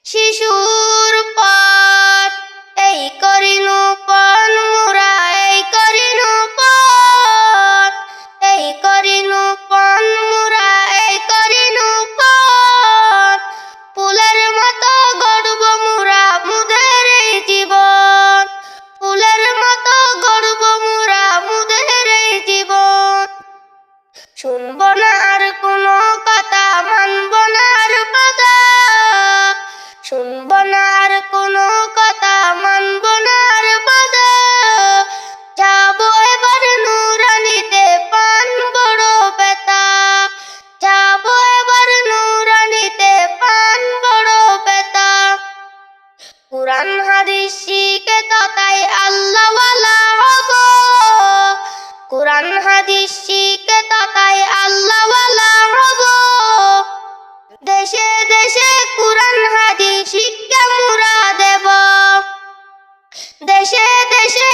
শিশুর পর এই করিনু পণ মুরা এই করিনু পণ এই করিনু পণ মুরা এই করিনু পণ ফুলের মতো গড়ব মুরা মুদের এই জীবন ফুলের মতো গড়ব মুরা মুদের এই জীবন শুনব না আর কোনো কথা মানব না আর বাধা শুনব না আর কোনো কথা মানব না আর বাধা যাব এবার নুরানিতে পান বড় ব্যথা যাব এবার নুরানিতে পান বড় ব্যথা কুরআন হাদিস শিখে তাই আল্লাহওয়ালা হব কুরআন হাদিস শিখে তাই আল্লাহওয়ালা হব দেশে দেশে কুরআন হাদিস শিক্ষা মুরা দেব দেশে দেশে